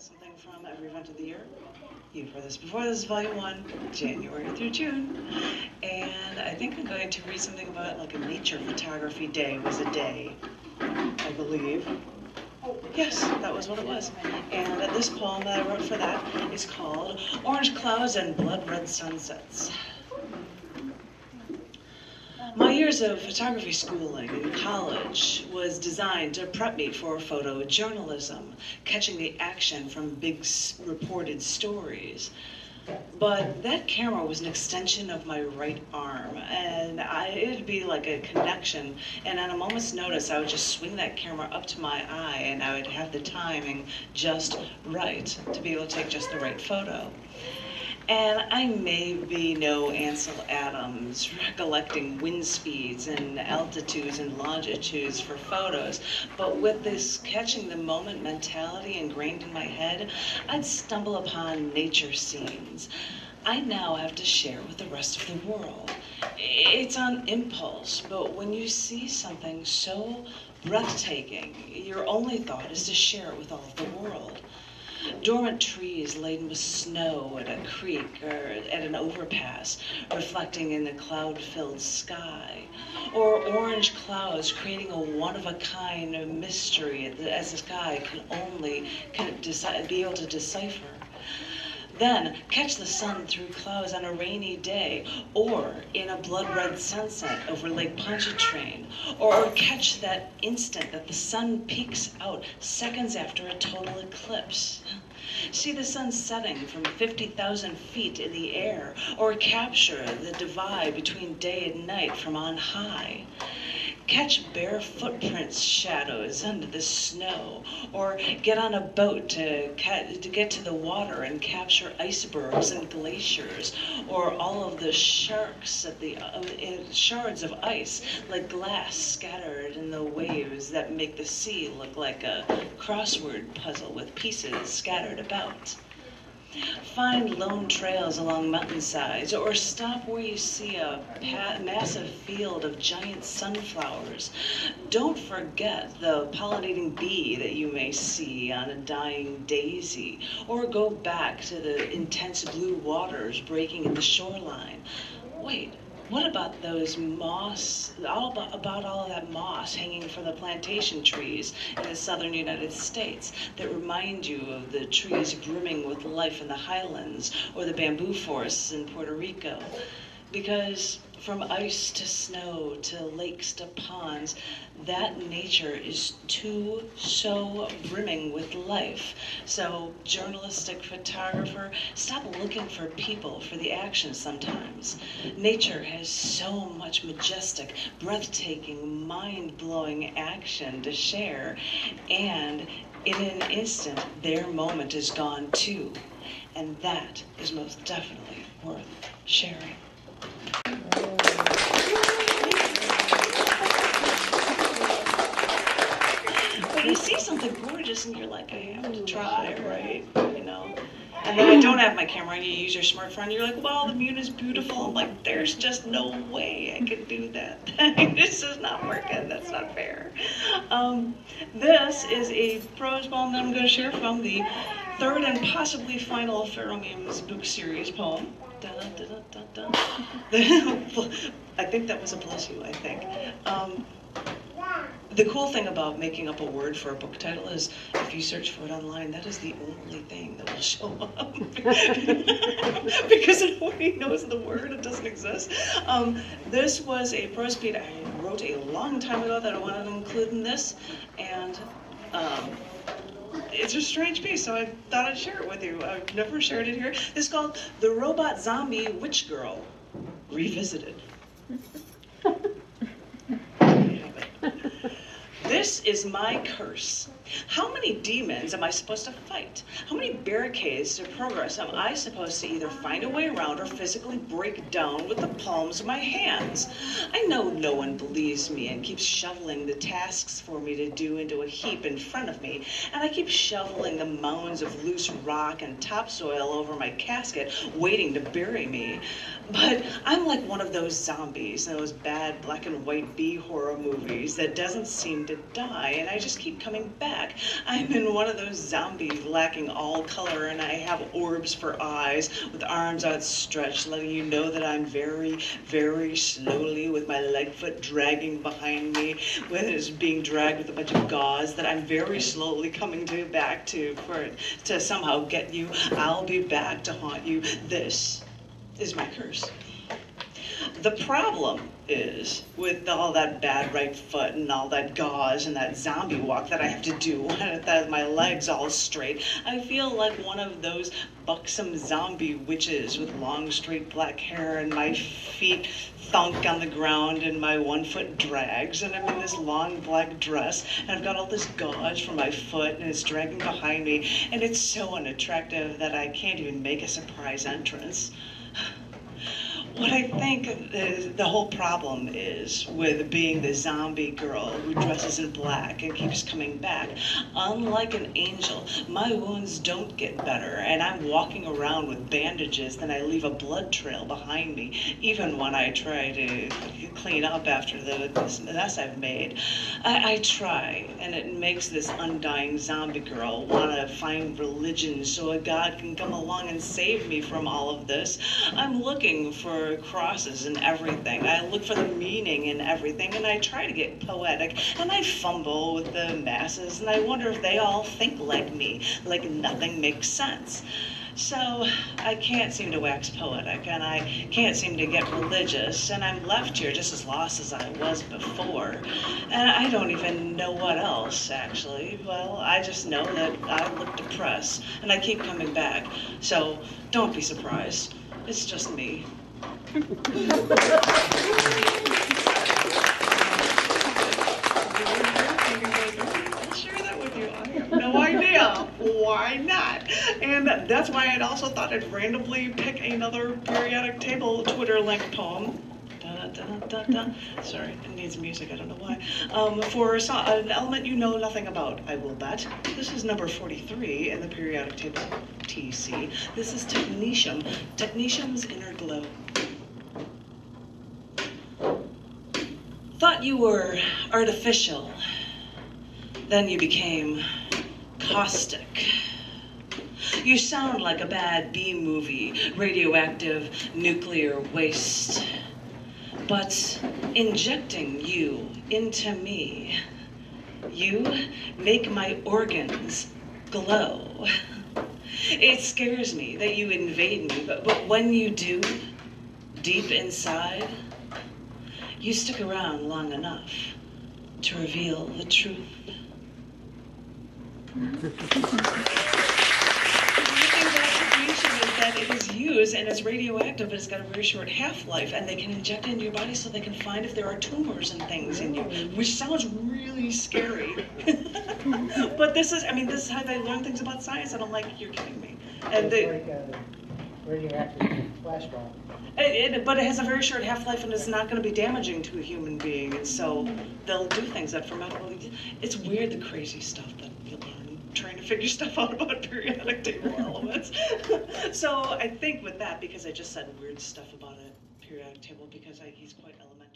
Something from every event of the year. You've heard this before. This is Volume 1, January through June. And I think I'm going to read something about like a nature photography day was a day, I believe. Yes, that was what it was. And this poem that I wrote for that is called Orange Clouds and Blood Red Sunsets. My years of photography schooling in college was designed to prep me for photojournalism, catching the action from big reported stories. But that camera was an extension of my right arm, and it'd be like a connection, and on a moment's notice I would just swing that camera up to my eye and I would have the timing just right to be able to take just the right photo. And I may be no Ansel Adams recollecting wind speeds and altitudes and longitudes for photos, but with this catching the moment mentality ingrained in my head, I'd stumble upon nature scenes I now have to share with the rest of the world. It's on impulse, but when you see something so breathtaking, your only thought is to share it with all of the world. Dormant trees laden with snow at a creek or at an overpass, reflecting in the cloud-filled sky, or orange clouds creating a one-of-a-kind mystery as the sky can only be able to decipher. Then catch the sun through clouds on a rainy day, or in a blood-red sunset over Lake Pontchartrain, or catch that instant that the sun peeks out seconds after a total eclipse. See the sun setting from 50,000 feet in the air, or capture the divide between day and night from on high. Catch bare footprints, shadows under the snow, or get on a boat to get to the water and capture icebergs and glaciers, or all of the sharks at the shards of ice like glass scattered in the waves that make the sea look like a crossword puzzle with pieces scattered about. Find lone trails along mountainsides, or stop where you see a massive field of giant sunflowers. Don't forget the pollinating bee that you may see on a dying daisy, or go back to the intense blue waters breaking at the shoreline. Wait, what about those moss, about all of that moss hanging from the plantation trees in the southern United States that remind you of the trees brimming with life in the highlands, or the bamboo forests in Puerto Rico? Because from ice to snow to lakes to ponds, that nature is so brimming with life. So, journalistic photographer, stop looking for people for the action sometimes. Nature has so much majestic, breathtaking, mind-blowing action to share, and in an instant, their moment is gone too. And that is most definitely worth sharing. But you see something gorgeous and you're like, I have to try, right? You know? And then I don't have my camera and you use your smartphone, you're like, well, the moon is beautiful. I'm like, there's just no way I could do that. This is not working, that's not fair. This is a prose poem that I'm going to share from the third and possibly final Pheromones book series poem. Da, da, da, da, da. I think that was a bless you, I think. The cool thing about making up a word for a book title is if you search for it online, that is the only thing that will show up. Because nobody knows the word, it doesn't exist. This was a prose piece I wrote a long time ago that I wanted to include in this, and it's a strange piece, so I thought I'd share it with you. I've never shared it here. This is called The Robot Zombie Witch Girl Revisited. This is my curse. How many demons am I supposed to fight? How many barricades to progress am I supposed to either find a way around or physically break down with the palms of my hands? I know no one believes me and keeps shoveling the tasks for me to do into a heap in front of me, and I keep shoveling the mounds of loose rock and topsoil over my casket, waiting to bury me. But I'm like one of those zombies in those bad black and white B horror movies that doesn't seem to die, and I just keep coming back. black. I'm in one of those zombies lacking all color, and I have orbs for eyes with arms outstretched, letting you know that I'm very, very slowly with my leg foot dragging behind me, when it's being dragged with a bunch of gauze, that I'm very slowly coming back to somehow get you. I'll be back to haunt you. This is my curse. The problem is, with all that bad right foot and all that gauze and that zombie walk that I have to do with my legs all straight, I feel like one of those buxom zombie witches with long straight black hair, and my feet thunk on the ground and my 1 foot drags, and I'm in this long black dress, and I've got all this gauze from my foot, and it's dragging behind me, and it's so unattractive that I can't even make a surprise entrance. What I think the whole problem is with being the zombie girl who dresses in black and keeps coming back. Unlike an angel, my wounds don't get better, and I'm walking around with bandages, then I leave a blood trail behind me, even when I try to clean up after this mess I've made. I try, and it makes this undying zombie girl want to find religion so a God can come along and save me from all of this. I'm looking for crosses in everything. I look for the meaning in everything, and I try to get poetic, and I fumble with the masses, and I wonder if they all think like me, like nothing makes sense. So I can't seem to wax poetic, and I can't seem to get religious, and I'm left here just as lost as I was before. And I don't even know what else, actually. Well, I just know that I look depressed, and I keep coming back. So don't be surprised. It's just me. I'll share that with you. I have no idea. Why not? And that's why I'd also thought I'd randomly pick another periodic table Twitter link poem. Sorry, it needs music, I don't know why. For an element you know nothing about, I will bet. This is number 43 in the periodic table TC. This is Technetium. Technetium's Inner Glow. Thought you were artificial, then you became caustic. You sound like a bad B-movie, radioactive nuclear waste. But injecting you into me, you make my organs glow. It scares me that you invade me, but when you do, deep inside, you stick around long enough to reveal the truth. That it is used and it's radioactive, but it's got a very short half-life, and they can inject it into your body so they can find if there are tumors and things in you, which sounds really scary. But this is how they learn things about science, and I'm like, you're kidding me. And it's like a radioactive flash bomb. But it has a very short half-life, and it's not going to be damaging to a human being, and so they'll do things that ferment. It's weird, the crazy stuff that you learn trying to figure stuff out about periodic table elements. So I think with that, because I just said weird stuff about a periodic table, because he's quite elementary.